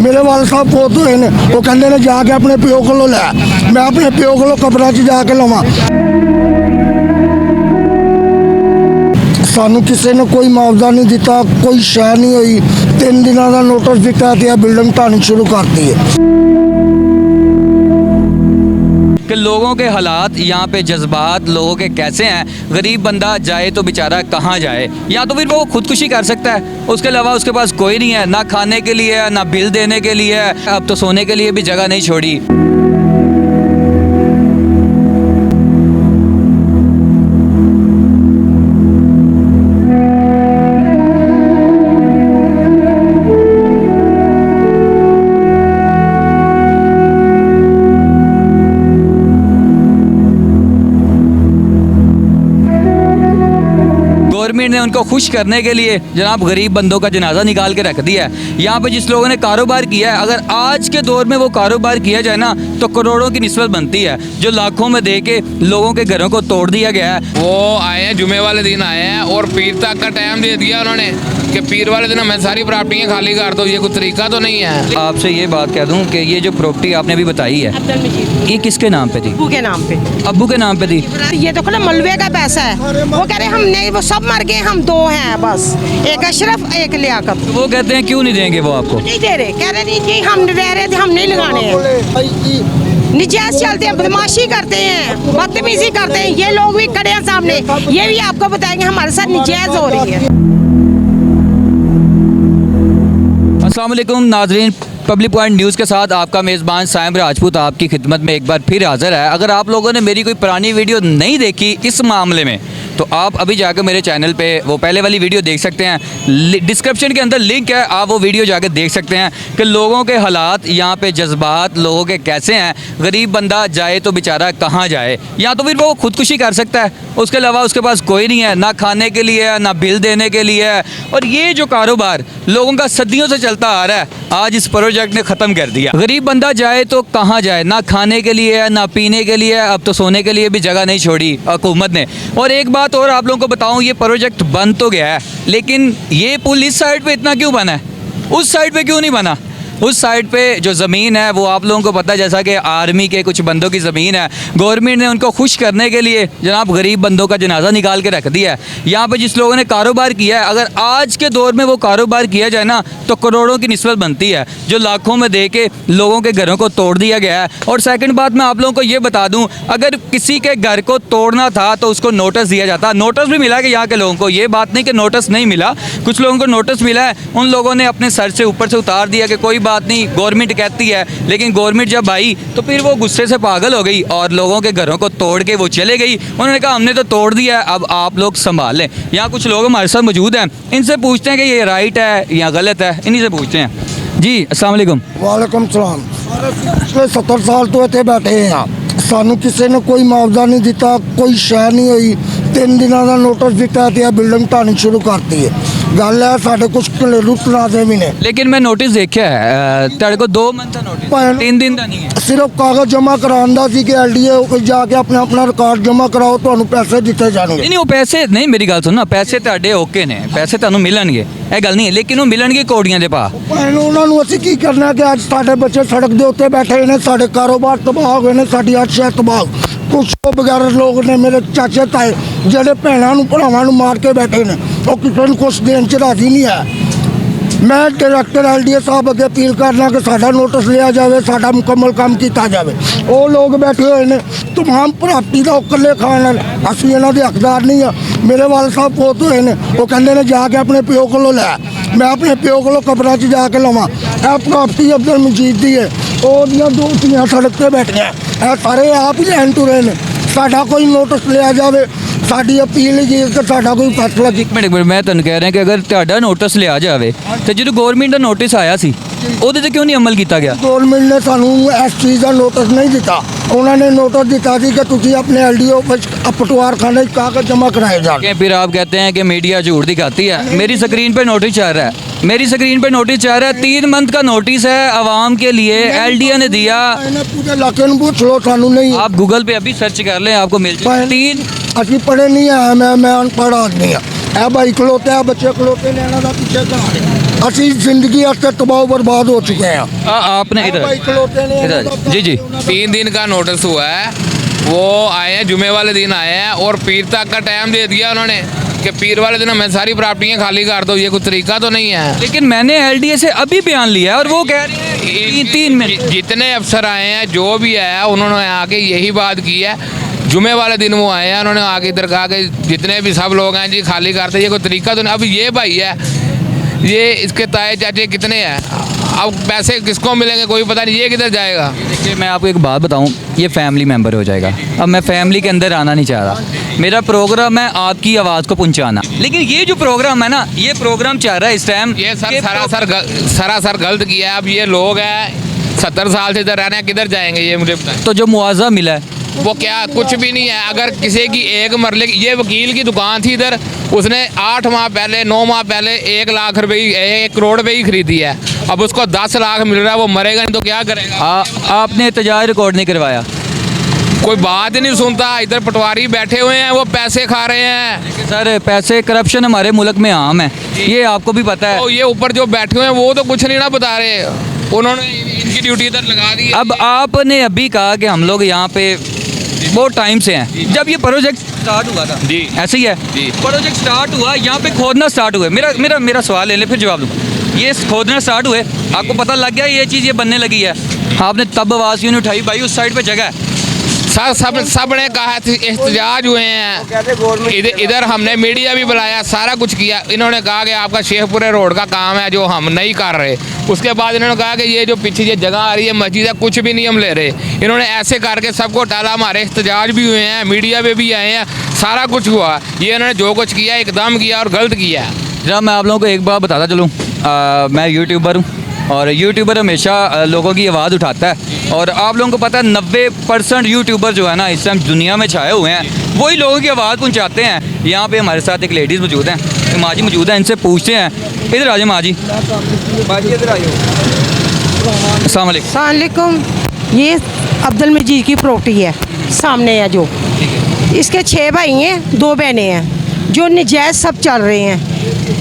मेरे वाल साहब बहुत हुए ने, वो कहते ने जाके अपने प्यो को लै, मैं अपने प्यो को कब्र च जाके लवां। सानू किसी ने कोई मुआवजा नहीं दिता, कोई शह नहीं हुई। 3 दिनों का नोटिस दिता तो बिल्डिंग ढानी शुरू कर दी है। कि लोगों के हालात यहाँ पे, जज्बात लोगों के कैसे हैं। गरीब बंदा जाए तो बेचारा कहाँ जाए, या तो फिर वो खुदकुशी कर सकता है, उसके अलावा उसके पास कोई नहीं है, ना खाने के लिए है, ना बिल देने के लिए है, अब तो सोने के लिए भी जगह नहीं छोड़ी। गवर्नमेंट ने उनको खुश करने के लिए जनाब गरीब बंदों का जनाजा निकाल के रख दिया है। यहाँ पे जिस लोगों ने कारोबार किया है, अगर आज के दौर में वो कारोबार किया जाए ना तो करोड़ों की निस्बत बनती है, जो लाखों में दे के लोगों के घरों को तोड़ दिया गया है। वो आए हैं जुमे वाले दिन आए हैं और पीर तक का टाइम दे दिया उन्होंने कि पीर वाले दिन हमें सारी प्रॉपर्टियाँ खाली कर दो। ये कोई तरीका तो नहीं है। आपसे ये बात कह दूं कि ये जो प्रॉपर्टी आपने अभी बताई है, ये किसके नाम पे थी? अब्बू के नाम पे। अब्बू के नाम पे थी। ये तो खुला मलबे का पैसा है। वो कह रहे हम नहीं, वो सब मर गए, हम 2 हैं बस, एक अशरफ एक लियाकत। वो कहते हैं क्यों नहीं देंगे वो आपको? नहीं दे रहे, कह रहे नहीं जी हम रह रहे थे, हम नहीं लगाने हैं। निजायज चलते हैं, बदमाशी करते हैं, बदतमीजी करते हैं। ये लोग भी खड़े हैं सामने, ये भी आपको बताएंगे हमारे साथ निजायज हो रही है। अस्सलाम वालेकुम नाजरीन, पब्लिक पॉइंट न्यूज़ के साथ आपका मेज़बान साइम राजपूत आपकी खिदमत में एक बार फिर हाज़िर है। अगर आप लोगों ने मेरी कोई पुरानी वीडियो नहीं देखी इस मामले में, तो आप अभी जाकर मेरे चैनल पे वो पहले वाली वीडियो देख सकते हैं। डिस्क्रिप्शन के अंदर लिंक है, आप वो वीडियो जाकर देख सकते हैं कि लोगों के हालात यहाँ पे, जज्बात लोगों के कैसे हैं। गरीब बंदा जाए तो बेचारा कहाँ जाए, या तो फिर वो खुदकुशी कर सकता है, उसके अलावा उसके पास कोई नहीं है, ना खाने के लिए है, ना बिल देने के लिए है। और ये जो कारोबार लोगों का सदियों से चलता आ रहा है, आज इस प्रोजेक्ट ने ख़त्म कर दिया। गरीब बंदा जाए तो कहाँ जाए, ना खाने के लिए है, ना पीने के लिए है, अब तो सोने के लिए भी जगह नहीं छोड़ी हुकूमत ने। और एक बात और आप लोगों को बताऊं, ये प्रोजेक्ट बन तो गया है, लेकिन ये पुल इस साइड पे इतना क्यों बना है, उस साइड पे क्यों नहीं बना? उस साइड पे जो ज़मीन है वो आप लोगों को पता है, जैसा कि आर्मी के कुछ बंदों की ज़मीन है, गवर्नमेंट ने उनको खुश करने के लिए जनाब गरीब बंदों का जनाजा निकाल के रख दिया है। यहाँ पे जिस लोगों ने कारोबार किया है, अगर आज के दौर में वो कारोबार किया जाए ना तो करोड़ों की निस्बत बनती है, जो लाखों में दे के लोगों के घरों को तोड़ दिया गया है। और सेकंड बात मैं आप लोगों को ये बता दूँ, अगर किसी के घर को तोड़ना था तो उसको नोटिस दिया जाता। नोटिस भी मिला कि यहाँ के लोगों को, ये बात नहीं कि नोटिस नहीं मिला, कुछ लोगों को नोटिस मिला है, उन लोगों ने अपने सर से ऊपर से उतार दिया कि कोई बात नहीं, गवर्नमेंट कहती है। लेकिन गवर्नमेंट जब आई तो फिर वो गुस्से से पागल हो गई और लोगों के घरों को तोड़ के वो चले गई। उन्होंने कहा हमने तो तोड़ दिया है, अब आप लोग संभाल लें। यहाँ कुछ लोग हमारे साथ मौजूद हैं, इनसे पूछते हैं कि ये राइट है या गलत है, इन्हीं से पूछते हैं। जी अस्सलाम वालेकुम। वालेकुम सलाम। पिछले 70 साल तो इतने बैठे हैं, सानू किसी ने कोई मुआवजा नहीं दिता, कोई शह नहीं हुई। 3 दिनों का नोटिस दिता तो बिल्डिंग ढानी शुरू करती है। गल है साढ़े कुछ घरेलू तनाजे भी ने। लेकिन मैं नोटिस देखा है तेरे को 2 मंथ का नोटिस, 3 दिन का नहीं है। सिर्फ कागज जमा करांदा सी कि LDA जाके अपना अपना रिकॉर्ड जमा कराओ, तो पैसे दिते जाएंगे। नहीं वो पैसे नहीं, मेरी गल सुनना, पैसे ਤੁਹਾਡੇ ओके ने, पैसे ਤੁਹਾਨੂੰ मिलणगे, ਇਹ ਗੱਲ नहीं है, लेकिन वो मिलणगे कौड़ियां ਦੇ पा। ਉਹਨਾਂ ਨੂੰ ਅਸੀਂ ਕੀ ਕਰਨਾ ਕਿ ਅੱਜ ਸਾਡੇ ਬੱਚੇ ਸੜਕ ਦੇ ਉੱਤੇ ਬੈਠੇ ਨੇ, ਸਾਡੇ ਕਾਰੋਬਾਰ ਤਬਾਹ ਹੋ ਗਏ ਨੇ, ਸਾਡੀ ਅੱਜ ਸ਼ਹਿਰ ਤਬਾਹ। ਕੁਛ ਬਗੈਰ ਲੋਕ ਨੇ, ਮੇਰੇ ਚਾਚੇ ਤਾਏ ਜਿਹੜੇ ਭੈਣਾਂ ਨੂੰ ਭਰਾਵਾਂ ਨੂੰ ਮਾਰ ਕੇ ਬੈਠੇ ਨੇ, ਉਹ ਕਿਸੇ ਨੂੰ ਕੁਛ ਦੇਣ ਚ ਰਾਜ਼ੀ ਨਹੀਂ ਹੈ। मैं डायरैक्टर LDA साहब अगे अपील करना कि साडा नोटिस लिया जाए, साडा मुकम्मल काम किया जाए। वो लोग बैठे हुए हैं तमाम प्रॉपर्टी का उकले खाने, असं इन्हों के हकदार नहीं है। मेरे वाल साहब बहुत हुए हैं, वो कहते हैं जाके अपने प्यो को लै, मैं अपने प्यो को कब्र च जाके लवां। यह प्रॉपर्टी अब्दुल मजीद की है, वो 2 धीयां सड़क पर बैठियां, सारे आप ही लैन टुरे ने। साडा कोई नोटिस लिया जाए, साडी अपील जी कि साडा कोई फैसला। एक मिनट मैं तुहानू कह रहा कि अगर तुहाडा नोटिस लिया जाए तो जो गवर्नमेंट का नोटिस आया सी ਉਹਦੇ ਤੇ क्यों नहीं अमल किया गया? गवर्नमेंट ने सानू इस चीज़ का नोटिस नहीं दिता। उन्होंने नोटिस दिता कि तुम अपने LDO पटवार खाने कागज जमा कराए जाए। फिर आप कहते हैं कि मीडिया झूठ दिखाती है। मेरी स्क्रीन पे नोटिस चाह रहा है, मेरी स्क्रीन पे नोटिस चाह रहा है, 3 मंथ का नोटिस है आवाम के लिए, LDA ने दिया। पूरे इलाके में पूछ लो, सानू नहीं। आप गूगल पे अभी सर्च कर लें, आपको मिल जाए। 3 अभी पढ़े नहीं है, मैं अनपढ़ आदमी हाँ। भाई खलोते हैं, बच्चे खलोते ने, इन्हों का पीछे कहा ਅਸੀਂ ਜ਼ਿੰਦਗੀ ਵਾਸਤੇ तबाह बर्बाद हो चुके हैं आपने इधर इधर जी जी 3 दिन का नोटिस हुआ है, वो आए हैं जुमे वाले दिन आए हैं और पीर तक का टाइम दे दिया उन्होंने कि पीर वाले दिन हमें सारी प्रॉपर्टियां खाली कर दो। ये कोई तरीका तो नहीं है। लेकिन मैंने एलडीए से अभी बयान लिया है और वो कह रहे हैं 3 मिनट। जितने अफसर आए हैं जो भी है उन्होंने आके यही बात की है। जुमे वाले दिन वो आए हैं, उन्होंने आके इधर कहा कि जितने भी सब लोग हैं जी खाली करते, ये कोई तरीका तो नहीं। अब ये भाई है, ये इसके ताए चाचे कितने हैं, अब पैसे किसको मिलेंगे कोई पता नहीं, ये किधर जाएगा। देखिए मैं आपको एक बात बताऊं, ये फैमिली मेंबर हो जाएगा। अब मैं फैमिली के अंदर आना नहीं चाह रहा, मेरा प्रोग्राम है आपकी आवाज़ को पहुंचाना। लेकिन ये जो प्रोग्राम है ना, ये प्रोग्राम चाह रहा है इस टाइम ये सरासर गलत किया है। अब ये लोग हैं 70 साल से इधर रहने, किधर जाएंगे ये मुझे बताएं। तो जो मुआवजा मिला है वो क्या, कुछ भी नहीं है। अगर किसी की एक मरले की, ये वकील की दुकान थी इधर, उसने 8 माह पहले 9 माह पहले 1 लाख रुपए 1 करोड़ रुपए ही खरीदी है। अब उसको 10 लाख मिल रहा है, वो मरेगा नहीं तो क्या करेगा। आपने एहतजाज रिकॉर्ड नहीं करवाया, कोई बात ही नहीं सुनता। इधर पटवारी बैठे हुए हैं, वो पैसे खा रहे हैं। सर पैसे करप्शन हमारे मुल्क में आम है, ये आपको भी पता है। तो ये ऊपर जो बैठे हुए हैं वो तो कुछ नहीं ना बता रहे, उन्होंने इनकी ड्यूटी इधर लगा दी है। अब आपने अभी कहा कि हम लोग यहाँ पे बहुत टाइम से हैं। जब ये प्रोजेक्ट स्टार्ट हुआ था जी, ऐसे ही है जी। प्रोजेक्ट स्टार्ट हुआ, यहाँ पे खोदना स्टार्ट हुए। मेरा सवाल ले ले फिर जवाब दूँ। ये खोदना स्टार्ट हुए, आपको पता लग गया ये चीज़ ये बनने लगी है, आपने तब आवाज़ क्यों नहीं उठाई भाई उस साइड पे जगह है। सर सब ने कहा एहतजाज हुए हैं। इधर हमने मीडिया भी बुलाया, सारा कुछ किया। इन्होंने कहा कि आपका शेखपुरे रोड का काम है जो हम नहीं कर रहे। उसके बाद इन्होंने कहा कि ये जो पीछे ये जगह आ रही है मस्जिद है, कुछ भी नहीं हम ले रहे। इन्होंने ऐसे करके सबको टाला। हमारे एहतजाज भी हुए हैं, मीडिया पे भी आए हैं, सारा कुछ हुआ। ये इन्होंने जो कुछ किया एकदम किया और गलत किया। जब मैं आप लोगों को एक बात बताता चलूँ, मैं यूट्यूबर हूँ और यूट्यूबर हमेशा लोगों की आवाज़ उठाता है। और आप लोगों को पता है 90% यूट्यूबर जो है ना इस टाइम दुनिया में छाए हुए हैं, वही लोगों की आवाज़ पहुंचाते हैं। यहाँ पे हमारे साथ एक लेडीज़ मौजूद हैं, माँ जी मौजूद हैं, इनसे पूछते हैं। इधर आ जाओ माँ जी, इधर आ जाओ। अस्सलाम वालेकुम। सलामकुम। ये अब्दुल मजीद की प्रॉपर्टी है, सामने है जो, इसके 6 भाई हैं 2 बहनें हैं जो नजायज़ सब चल रहे हैं।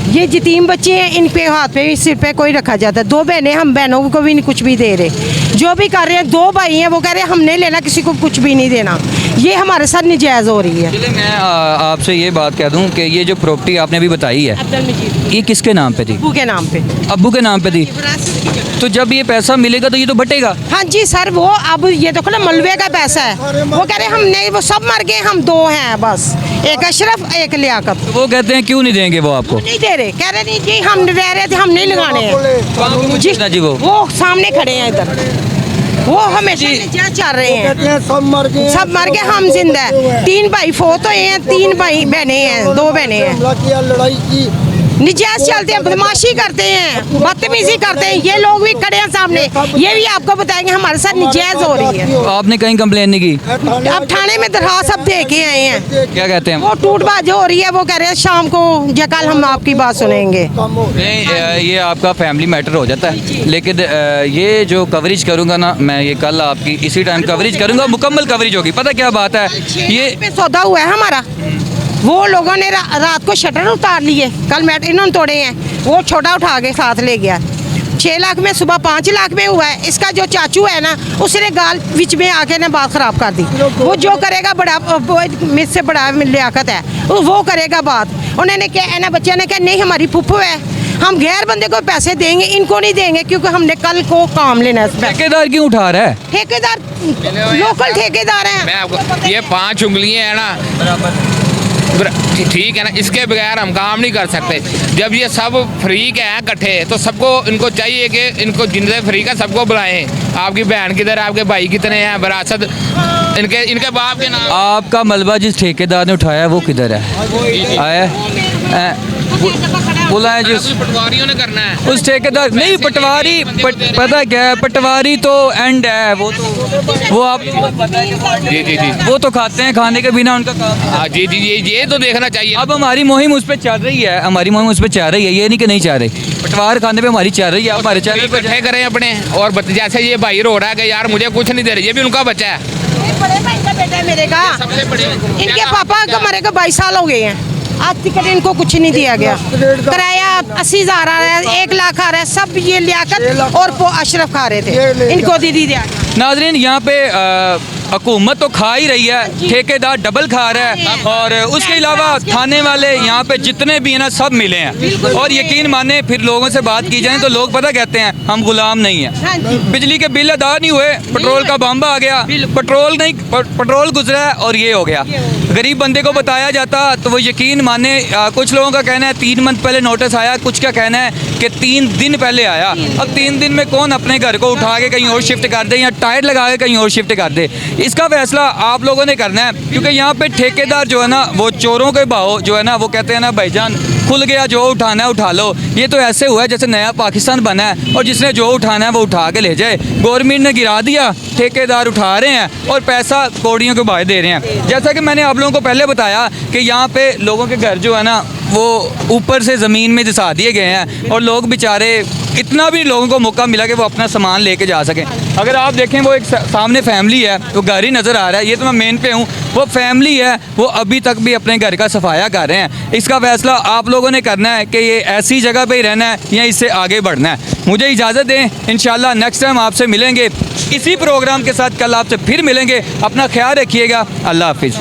ये यतीम बच्चे हैं, इन पे हाथ पे भी सिर पे कोई रखा जाता है। 2 बहनें, हम बहनों को भी नहीं कुछ भी दे रहे। जो भी कर रहे हैं 2 भाई हैं, वो कह रहे हैं हमने लेना, किसी को कुछ भी नहीं देना। ये हमारे साथ नजायज़ हो रही है। चलिए मैं आपसे ये बात कह दूं कि ये जो प्रॉपर्टी आपने अभी बताई है अब्दुल मजीद ये किसके नाम पे थी? अब्बू के नाम पे। अब्बू के नाम पे थी। तो जब ये पैसा मिलेगा तो ये तो बटेगा। हाँ जी सर, वो अब ये देखो ना मलबे का पैसा है। वो कह रहे हैं हमने, वो सब मर गए, हम 2 हैं बस, एक अशरफ एक लियाकत। तो वो कहते हैं क्यों नहीं देंगे वो आपको? नहीं दे रहे, कह रहे नहीं जी हम रह रहे थे, हम नहीं लगाने हैं। जी वो सामने खड़े हैं इधर, वो हमेशा नजायज़ चल रहे हैं। सब मर गए, हम जिंदा हैं। 3 भाई फोत हुए हैं, 3 भाई बहनें हैं, 2 बहनें हैं। लड़ाई की निजायज़ चलते हैं, बदमाशी करते हैं, बदतमीजी करते हैं। ये लोग भी खड़े हैं सामने, ये भी आपको बताएंगे हमारे साथ निजायज़ हो रही है। तो आपने कहीं कंप्लेन नहीं की? अब थाने में दरखास्त सब दे के आए हैं। क्या कहते हैं वो टूटबाज हो रही है, वो कह रहे हैं शाम को या कल हम आपकी बात सुनेंगे। नहीं, ये आपका फैमिली मैटर हो जाता है। लेकिन ये जो कवरेज करूंगा ना मैं, ये कल आपकी इसी टाइम कवरेज करूंगा, मुकम्मल कवरेज होगी। पता क्या बात है, ये सौदा हुआ है हमारा। वो लोगों ने रात को शटर उतार लिए, कल मैट इन्होंने तोड़े हैं, वो छोटा उठा के साथ ले गया। 6 लाख में, सुबह 5 लाख में हुआ है। इसका जो चाचू है ना, उसने गाल बीच में आके ना बात खराब कर दी। वो जो करेगा बड़ा, मुझसे बड़ा लियाकत है, वो करेगा बात। उन्होंने क्या है ना, बच्चे ने कहा नहीं हमारी फुप्पू है, हम गैर बंदे को पैसे देंगे, इनको नहीं देंगे क्योंकि हमने कल को काम लेना है। ठेकेदार क्यों उठा रहा है? ठेकेदार लोकल ठेकेदार हैं। मैं आपको ये 5 उंगलियां हैं ना, ठीक है ना, इसके बगैर हम काम नहीं कर सकते। जब ये सब फ्रीक हैं इकट्ठे, तो सबको इनको चाहिए कि इनको जिनसे फ्रीक है सबको बुलाएं। आपकी बहन किधर है, आपके भाई कितने हैं, विरासत इनके बाप के नाम। आपका मलबा जिस ठेकेदार ने उठाया वो किधर है? आया बुलाए जिस पटवारियों ने करना है। उस ठेकेदार नहीं, पटवारी पता क्या है, पटवारी तो एंड है, वो आप जी जी जी, वो तो खाते हैं, खाने के बिना उनका काम। हाँ जी जी, ये तो देखना चाहिए। अब हमारी मुहिम उस पर चल रही है, हमारी मुहिम उस पर चल रही है, ये नहीं कि नहीं चल रही। पटवार खाने पे हमारी चल रही है, हमारे चैनल पे इकट्ठे करें अपने। और जैसे ये भाई रो रहा है कि यार मुझे कुछ नहीं दे रहे, ये भी उनका बच्चा है। बड़े भाई का बेटा है मेरे का, सबसे बड़े इनके पापा का मरे को 22 साल हो गए हैं। आज टिकट इनको कुछ नहीं दिया गया। किराया 80,000 आ रहा है, 1 लाख आ रहा है, सब ये लियाकत और अशरफ खा रहे थे, इनको दे दिया गया। नाजरीन यहाँ पे हुकूमत तो खा ही रही है, ठेकेदार डबल खा रहा है, और उसके अलावा खाने वाले यहाँ पे जितने भी हैं ना सब मिले हैं। और यकीन माने फिर लोगों से बात की जाए तो लोग पता कहते हैं हम गुलाम नहीं हैं। बिजली के बिल अदा नहीं हुए, पेट्रोल का बम आ गया, पेट्रोल गुजरा है और ये हो गया। गरीब बंदे को बताया जाता तो वो यकीन माने, कुछ लोगों का कहना है 3 मंथ पहले नोटिस आया, कुछ का कहना है कि 3 दिन पहले आया। अब 3 दिन में कौन अपने घर को उठा के कहीं और शिफ्ट कर दे या टायर लगा के कहीं और शिफ्ट कर दे, इसका फैसला आप लोगों ने करना है। क्योंकि यहाँ पे ठेकेदार जो है ना वो चोरों के भाव जो है ना वो कहते हैं ना भाईजान खुल गया, जो उठाना है उठा लो। ये तो ऐसे हुआ है जैसे नया पाकिस्तान बना है और जिसने जो उठाना है वो उठा के ले जाए। गवर्नमेंट ने गिरा दिया, ठेकेदार उठा रहे हैं और पैसा कौड़ियों के भाव दे रहे हैं। जैसा कि मैंने आप लोगों को पहले बताया कि यहाँ पे लोगों के घर जो है ना वो ऊपर से ज़मीन में धंसा दिए गए हैं और लोग बेचारे, इतना भी लोगों को मौका मिला कि वो अपना सामान लेके जा सकें। अगर आप देखें वो एक सामने फैमिली है, वो घर ही नज़र आ रहा है, ये तो मैं मेन पे हूँ, वो फैमिली है, वो अभी तक भी अपने घर का सफाया कर रहे हैं। इसका फैसला आप लोगों ने करना है कि ये ऐसी जगह पे ही रहना है या इससे आगे बढ़ना है। मुझे इजाज़त दें, इंशाल्लाह नेक्स्ट टाइम आपसे मिलेंगे इसी प्रोग्राम के साथ, कल आपसे फिर मिलेंगे। अपना ख्याल रखिएगा, अल्लाह हाफिज़।